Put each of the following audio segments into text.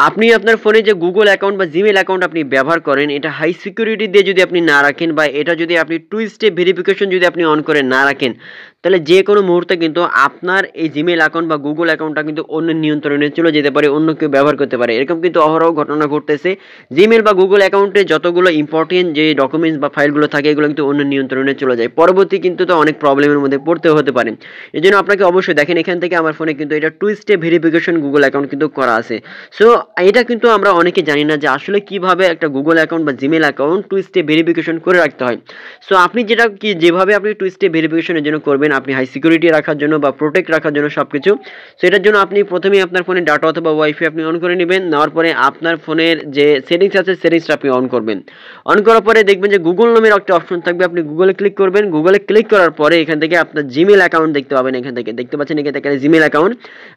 আপনি আপনার ফোনে যে গুগল অ্যাকাউন্ট বা জিমেল অ্যাকাউন্ট আপনি ব্যবহার করেন, এটা হাই সিকিউরিটি দিয়ে যদি আপনি না রাখেন বা এটা যদি আপনি টু স্টেপ ভেরিফিকেশন যদি আপনি অন করে না রাখেন, তাহলে যে কোনো মুহূর্তে কিন্তু আপনার এই জিমেল অ্যাকাউন্ট বা গুগল অ্যাকাউন্টটা কিন্তু অন্যের নিয়ন্ত্রণে চলে যেতে পারে, অন্য কেউ ব্যবহার করতে পারে। এরকম কিন্তু অহরহ ঘটনা ঘটতেছে। জিমেল বা গুগল অ্যাকাউন্টে যতগুলো ইম্পর্টেন্ট যে ডকুমেন্টস বা ফাইলগুলো থাকে এগুলো কিন্তু অন্য নিয়ন্ত্রণে চলে যায়, পরবর্তী কিন্তু তো অনেক প্রবলেমের মধ্যে পড়তেও হতে পারে। এই জন্য আপনাকে অবশ্যই দেখেন এখান থেকে আমার ফোনে কিন্তু এটা two step verification Google account কিন্তু করা আছে। সো এটা কিন্তু আমরা অনেকে জানি না যে আসলে কিভাবে একটা গুগল অ্যাকাউন্ট বা Gmail account two step verification করে রাখতে হয়। সো আপনি যেটা কি যেভাবে আপনি টু স্টেপ ভেরিফিকেশনের জন্য করবেন, আপনি হাই সিকিউরিটি রাখার জন্য বা প্রোটেক্ট রাখার জন্য সবকিছু, সো এটার জন্য আপনি প্রথমেই আপনার ফোনে ডাটা অথবা ওয়াইফাই আপনি অন করে নেবেন। নেওয়ার পরে আপনার ফোনের যে সেটিংস আছে সেটিংসটা আপনি অন করবেন। অন করার পরে দেখবেন যে গুগল নামের একটা অপশন থাকবে, আপনি গুগলে ক্লিক করবেন। গুগলে ক্লিক করার পরে এখান থেকে আপনার জিমেল অ্যাকাউন্ট দেখতে পাবেন, এখান থেকে দেখতে পাচ্ছেন এখান থেকে জিমেল অ্যাকাউন্ট,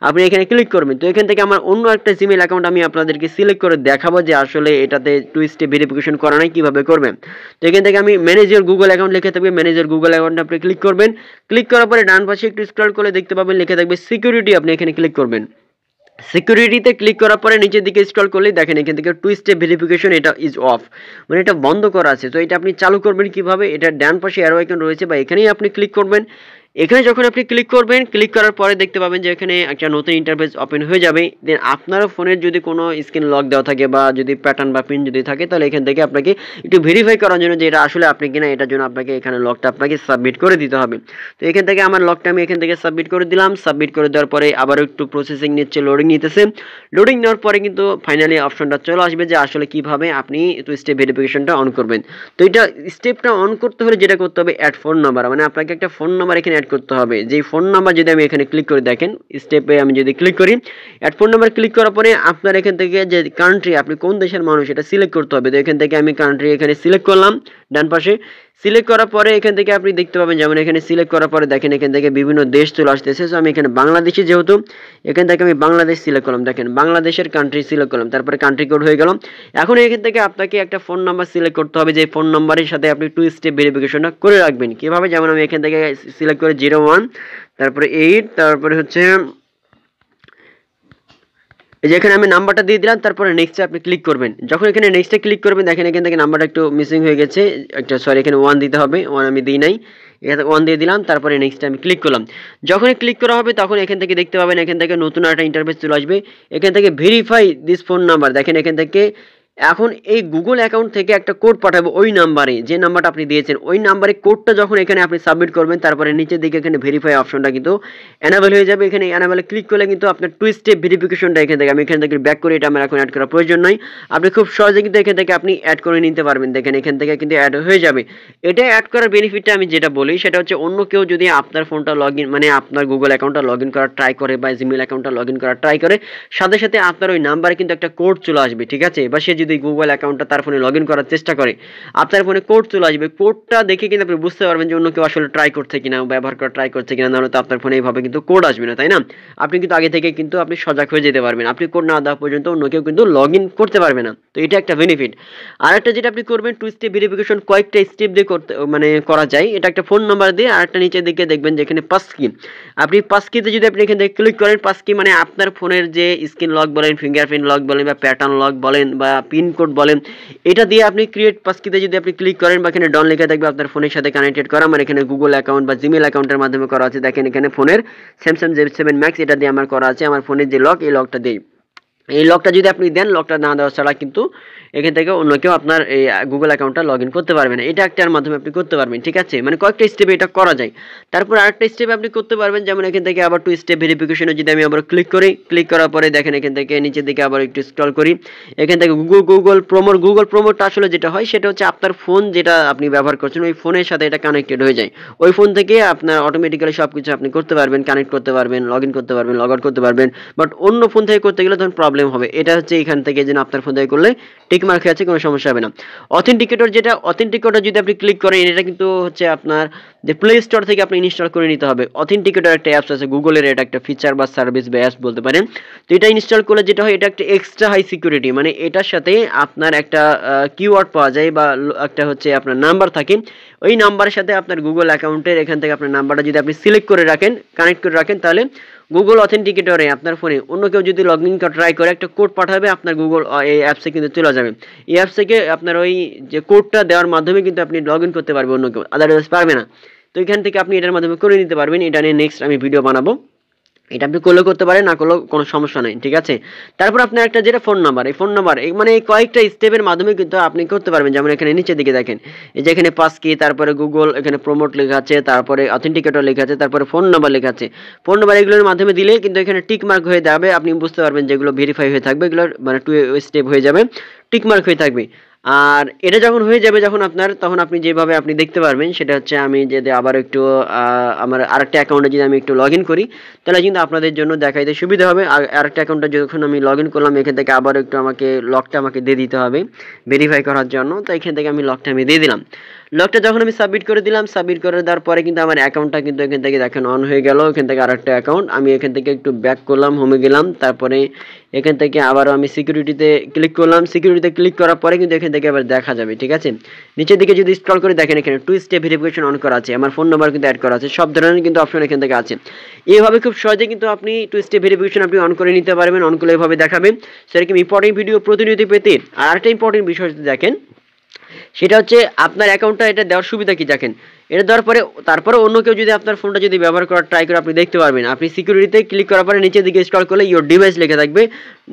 আপনি এখানে ক্লিক করবেন। তো এখান থেকে আমার অন্য একটা জিমেল অ্যাকাউন্ট আমি আপনাদেরকে সিলেক্ট করে দেখাবো যে আসলে এটাতে টু স্টেপ ভেরিফিকেশন করা নাই কিভাবে করবেন। তো এখান থেকে আমি ম্যানেজ ইওর গুগল অ্যাকাউন্ট লিখে থাকবে, ম্যানেজ ইওর গুগল অ্যাকাউন্ট আপনি ক্লিক করবেন। ক্লিক করার পরে ডান পাশে একটু স্ক্রল করে দেখতে পাবেন লেখা থাকবে সিকিউরিটি, আপনি এখানে ক্লিক করবেন। সিকিউরিটিতে ক্লিক করার পরে নিচের দিকে স্ক্রল করলে দেখেন এখান থেকে টু স্টেপ ভেরিফিকেশন এটা ইজ অফ, মানে এটা বন্ধ করা আছে। তো এটা আপনি চালু করবেন কিভাবে, এটা ডান পাশে অ্যারো আইকন রয়েছে বা এখানেই আপনি ক্লিক করবেন। এখানে যখন আপনি ক্লিক করবেন, ক্লিক করার পরে দেখতে পাবেন যে এখানে একটা নতুন ইন্টারফেস ওপেন হয়ে যাবে। দেন আপনার ফোনের যদি কোনো স্ক্রিন লক দেওয়া থাকে বা যদি প্যাটার্ন বা পিন যদি থাকে, তাহলে এখান থেকে আপনাকে একটু ভেরিফাই করার জন্য যে এটা আসলে আপনি কিনা, এটার জন্য আপনাকে এখানে লকটা আপনাকে সাবমিট করে দিতে হবে। তো এখান থেকে আমার লকটা আমি এখান থেকে সাবমিট করে দিলাম। সাবমিট করে দেওয়ার পরে আবারও একটু প্রসেসিং নিচ্ছে, লোডিং নিতেছে। লোডিং নেওয়ার পরে কিন্তু ফাইনালি অপশনটা চলে আসবে যে আসলে কিভাবে আপনি টু স্টেপ ভেরিফিকেশনটা অন করবেন। তো এটা স্টেপটা অন করতে হলে যেটা করতে হবে, অ্যাড ফোন নাম্বার, মানে আপনাকে একটা ফোন নাম্বার এখানে অ্যাড করতে হবে। যেই ফোন নাম্বার যদি আমি এখানে ক্লিক করে দেখেন স্টেপে আমি যদি ক্লিক করি, অ্যাড ফোন নাম্বার ক্লিক করার পরে আপনার এখান থেকে যে কান্ট্রি, আপনি কোন দেশের মানুষ এটা সিলেক্ট করতে হবে। তো এখান থেকে আমি কান্ট্রি এখানে সিলেক্ট করলাম ডান পাশে। সিলেক্ট করার পরে এখান থেকে আপনি দেখতে পাবেন, যেমন এখানে সিলেক্ট করার পরে দেখেন এখান থেকে বিভিন্ন দেশ চলে আসতেছে। সো আমি এখানে বাংলাদেশি যেহেতু, এখান থেকে আমি বাংলাদেশ সিলেক্ট করলাম, দেখেন বাংলাদেশের কান্ট্রি সিলেক্ট করলাম, তারপরে কান্ট্রি কোড হয়ে গেল। এখন এখান থেকে আপনাকে একটা ফোন নাম্বার সিলেক্ট করতে হবে, যে ফোন নাম্বারের সাথে আপনি টু স্টেপ ভেরিফিকেশনটা করে রাখবেন। কীভাবে, যেমন আমি এখান থেকে সিলেক্ট করে 01, তারপরে 8, তারপরে হচ্ছে এই যে এখানে আমি নাম্বারটা দিয়ে দিলাম, তারপরে নেক্সটে আপনি ক্লিক করবেন। যখন এখানে নেক্সটে ক্লিক করবেন দেখেন এখান থেকে নাম্বারটা একটু মিসিং হয়ে গেছে, একটা সরি এখানে 1 দিতে হবে, 1 আমি দিই নাই, এখানে 1 দিয়ে দিলাম। তারপরে নেক্সটে আমি ক্লিক করলাম। যখনই ক্লিক করা হবে তখন এখান থেকে দেখতে পাবেন এখান থেকে নতুন একটা ইন্টারফেস চলে আসবে। এখান থেকে ভেরিফাই দিস ফোন নাম্বার, দেখেন এখান থেকে এখন এই গুগল অ্যাকাউন্ট থেকে একটা কোড পাঠাবে ওই নাম্বারে, যে নাম্বারটা আপনি দিয়েছেন ওই নাম্বারে কোডটা যখন এখানে আপনি সাবমিট করবেন, তারপরে নিচের দিকে এখানে ভেরিফাই অপশনটা কিন্তু এনাবেল হয়ে যাবে। এখানে এনাবেলে ক্লিক করলে কিন্তু আপনার টু স্টেপ ভেরিফিকেশনটা এখান থেকে, আমি এখান থেকে ব্যাক করে এটা আমার এখন অ্যাড করার প্রয়োজন নয়, আপনি খুব সহজে কিন্তু এখান থেকে আপনি অ্যাড করে নিতে পারবেন। দেখেন এখান থেকে কিন্তু অ্যাড হয়ে যাবে। এটা অ্যাড করার বেনিফিটটা আমি যেটা বলি সেটা হচ্ছে, অন্য কেউ যদি আপনার ফোনটা মানে আপনার গুগল অ্যাকাউন্টটা লগ ইন করার ট্রাই করে বা জিমেল অ্যাকাউন্টটা লগ ইন করার ট্রাই করে, সাথে সাথে আপনার ওই নাম্বারে কিন্তু একটা কোড চলে আসবে, ঠিক আছে। বা সে যদি গুগল অ্যাকাউন্টটা তার ফোনে লগ ইন করার চেষ্টা করে, আপনার ফোনে কোড চলে আসবে। কোডটা দেখে কিন্তু আপনি বুঝতে পারবেন যে অন্য কেউ আসলে ট্রাই করছে কিনা, ব্যবহার করা ট্রাই করছে কিনা, নাহলে তো আপনার ফোনে এইভাবে কিন্তু কোড আসবে না, তাই না। আপনি কিন্তু আগে থেকে কিন্তু আপনি সজাগ হয়ে যেতে পারবেন, আপনি কোড না দেওয়া পর্যন্ত অন্য কেউ কিন্তু লগ ইন করতে পারবে না। তো এটা একটা বেনিফিট। আর একটা যেটা আপনি করবেন, টু স্টেপ ভেরিফিকেশন কয়েকটা স্টেপ দিয়ে করতে মানে করা যায়। এটা একটা ফোন নাম্বার দিয়ে, আর একটা নিচের দিকে দেখবেন যেখানে পাসকি, আপনি পাসকিতে যদি আপনি এখান থেকে ক্লিক করেন, পাসকি মানে আপনার ফোনের যে স্ক্রিন লক বলেন, ফিঙ্গারপ্রিন্ট লক বলেন বা প্যাটার্ন লক বলেন বা পিন কোড বলেন, এটা দিয়ে আপনি ক্রিয়েট পাসকিতে যদি আপনি ক্লিক করেন বা এখানে ডন লেখা থাকবে আপনার ফোনের সাথে কানেক্টেড করা, আমার এখানে গুগল অ্যাকাউন্ট বা জিমেল অ্যাকাউন্টের মাধ্যমে করা আছে। দেখেন এখানে ফোনের স্যামসাং Z7 Max এটা দিয়ে আমার করা আছে, আমার ফোনের যে লক, এই লকটা দিই। এই লকটা যদি আপনি দেন, লকটা না দেওয়া ছাড়া কিন্তু এখান থেকে অন্য কেউ আপনার এই গুগল অ্যাকাউন্টটা লগ ইন করতে পারবে না। এটা একটার মাধ্যমে আপনি করতে পারবেন, ঠিক আছে, মানে কয়েকটা স্টেপে এটা করা যায়। তারপর আরেকটা স্টেপ আপনি করতে পারবেন, যেমন এখান থেকে আবার টু স্টেপ ভেরিফিকেশনে যদি আমি আবার ক্লিক করি, ক্লিক করার পরে দেখেন এখান থেকে নিচের দিকে আবার একটু স্ক্রল করি, এখান থেকে গুগল প্রোমোটটা আসলে যেটা হয় সেটা হচ্ছে আপনার ফোন যেটা আপনি ব্যবহার করছেন ওই ফোনের সাথে এটা কানেক্টেড হয়ে যায়। ওই ফোন থেকে আপনার অটোমেটিক্যালি সব কিছু আপনি করতে পারবেন, কানেক্ট করতে পারবেন, লগ ইন করতে পারবেন, লগ আউট করতে পারবেন। বাট অন্য ফোন থেকে করতে গেলে তখন প্রবলেম হবে। এটা হচ্ছে এখান থেকে যেন আপনার ফোন থেকে করলে টিক মার্ক হয়ে আছে, কোনো সমস্যা হবে না। অথেন্টিকেটর, যেটা অথেন্টিকেটর যদি আপনি ক্লিক করেন, এটা কিন্তু হচ্ছে আপনার যে প্লে স্টোর থেকে আপনি ইনস্টল করে নিতে হবে। অথেন্টিকেটর একটা অ্যাপস আছে গুগলের, এটা একটা ফিচার বা সার্ভিস বা অ্যাপস বলতে পারেন। তো এটা ইনস্টল করলে যেটা হয়, এটা একটা এক্সট্রা হাই সিকিউরিটি, মানে এটার সাথে আপনার একটা কিওয়ার্ড পাওয়া যায় বা একটা হচ্ছে আপনার নাম্বার থাকে। ওই নাম্বারের সাথে আপনার গুগল অ্যাকাউন্টের এখান থেকে আপনার নাম্বারটা যদি আপনি সিলেক্ট করে রাখেন, কানেক্ট করে রাখেন, তাহলে গুগল অথেন্টিকেটরে আপনার ফোনে অন্য কেউ যদি লগ ইন ট্রাই করে একটা কোড পাঠাবে, আপনার গুগল এই অ্যাপসে কিন্তু চলে যাবে। এই অ্যাপস থেকে আপনার ওই যে কোডটা দেওয়ার মাধ্যমে কিন্তু আপনি লগ ইন করতে পারবেন, অন্য কেউ আদারওয়াইজ পারবে না। তো এখান থেকে আপনি এটার মাধ্যমে করে নিতে পারবেন। এটা নিয়ে নেক্সট আমি ভিডিও বানাবো। এটা আপনি করলেও করতে পারেন, না করলেও কোনো সমস্যা নেই, ঠিক আছে। তারপর আপনার একটা যেটা ফোন নাম্বার, এই ফোন নাম্বার মানে এই কয়েকটা স্টেপের মাধ্যমে কিন্তু আপনি করতে পারবেন। যেমন এখানে নিচের দিকে দেখেন, এই যে এখানে পাস কি, তারপরে গুগল এখানে প্রমোট লেখা আছে, তারপরে অথেন্টিকেটর লেখা আছে, তারপরে ফোন নাম্বার লেখা আছে। ফোন নাম্বার এগুলোর মাধ্যমে দিলে কিন্তু এখানে টিক মার্ক হয়ে যাবে, আপনি বুঝতে পারবেন যেগুলো ভেরিফাই হয়ে থাকবে, এগুলোর মানে 2 স্টেপ হয়ে যাবে, টিক মার্ক হয়ে থাকবে। আর এটা যখন হয়ে যাবে, যখন আপনার, তখন আপনি যেভাবে আপনি দেখতে পারবেন সেটা হচ্ছে, আমি যদি আবার একটু আমার আরেকটা অ্যাকাউন্টে যদি আমি একটু লগ ইন করি, তাহলে কিন্তু আপনাদের জন্য দেখাইতে সুবিধা হবে। আর আরেকটা অ্যাকাউন্টে যখন আমি লগ ইন করলাম, এখান থেকে আবার একটু আমাকে লকটা দিয়ে দিতে হবে ভেরিফাই করার জন্য। তো এখান থেকে আমি লকটা দিয়ে দিলাম। লকটা যখন আমি সাবমিট করে দিলাম, সাবমিট করে দেওয়ার পরে কিন্তু আমার অ্যাকাউন্টটা কিন্তু এখান থেকে দেখেন অন হয়ে গেল। এখান থেকে আরেকটা অ্যাকাউন্ট, আমি এখান থেকে একটু ব্যাক করলাম, হোমে গেলাম, তারপরে এখান থেকে আবারও আমি সিকিউরিটিতে ক্লিক করলাম। সিকিউরিটিতে ক্লিক করার পরে কিন্তু এখান থেকে আবার দেখা যাবে, ঠিক আছে। নিচের দিকে যদি স্ক্রল করে দেখেন, এখানে 2 স্টেপ ভেরিফিকেশন অন করা আছে, আমার ফোন নাম্বার কিন্তু অ্যাড করা আছে, সব ধরনের কিন্তু অপশন এখান থেকে আছে। এইভাবে খুব সহজে কিন্তু আপনি 2 স্টেপ ভেরিফিকেশন আপনি অন করে নিতে পারবেন। অন করলে এভাবে দেখাবে। সেরকম ইম্পর্টেন্ট ভিডিও প্রতিনিয়ত পেতে আর একটা ইম্পর্টেন্ট বিষয় দেখেন, সেটা হচ্ছে আপনার অ্যাকাউন্টটা এটা দেওয়ার সুবিধা কি দেখেন। এটা দেওয়ার পরে তারপরে অন্য কেউ যদি আপনার ফোনটা যদি ব্যবহার করার ট্রাই করে, আপনি দেখতে পারবেন। আপনি সিকিউরিটিতে ক্লিক করার পরে নিচের দিকে স্ক্রল করলে ইওর ডিভাইস লেখা থাকবে,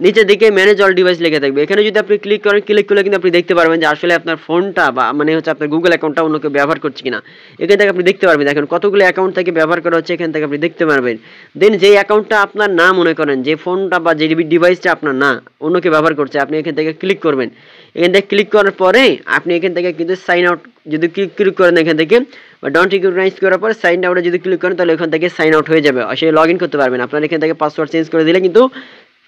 নিচের দিকে ম্যানেজ অল ডিভাইস লেখা থাকবে। এখানে যদি আপনি ক্লিক করেন, ক্লিক করলে কিন্তু আপনি দেখতে পারবেন যে আসলে আপনার ফোনটা বা মানে হচ্ছে আপনার গুগল অ্যাকাউন্টটা অন্য কেউ ব্যবহার করছে কিনা। এখান থেকে আপনি দেখতে পারবেন, দেখেন কতগুলো অ্যাকাউন্ট থেকে ব্যবহার করা হচ্ছে, এখান থেকে আপনি দেখতে পারবেন। দেন যেই অ্যাকাউন্টটা আপনার না মনে করেন, যে ফোনটা বা যে ডিভাইসটা আপনার না, অন্য কেউ ব্যবহার করছে, আপনি এখান থেকে ক্লিক করবেন। এখান থেকে ক্লিক করার পরে আপনি এখান থেকে কিন্তু সাইন আউট যদি ক্লিক করেন, এখান থেকে বা ডন্ট রিকগনাইজ করার পরে সাইন আউটে যদি ক্লিক করেন, তাহলে এখান থেকে সাইন আউট হয়ে যাবে, সে লগ ইন করতে পারবেন। আপনার এখান থেকে পাসওয়ার্ড চেঞ্জ করে দিলে কিন্তু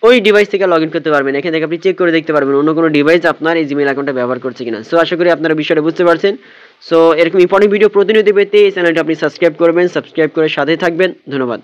ওই ডিভাইস থেকে লগ ইন করতে পারবেন। এখান থেকে আপনি চেক করে দেখতে পারবেন অন্য কোনো ডিভাইস আপনার এই জিমেইল অ্যাকাউন্টটা ব্যবহার করছে কিনা। সো আশা করি আপনারা বিষয়টা বুঝতে পারছেন। সো এরকম ইম্পর্টেন্ট ভিডিও প্রতিনিয়ত পেতে এই চ্যানেলটা আপনি সাবস্ক্রাইব করবেন, সাবস্ক্রাইব করে সাথে থাকবেন। ধন্যবাদ।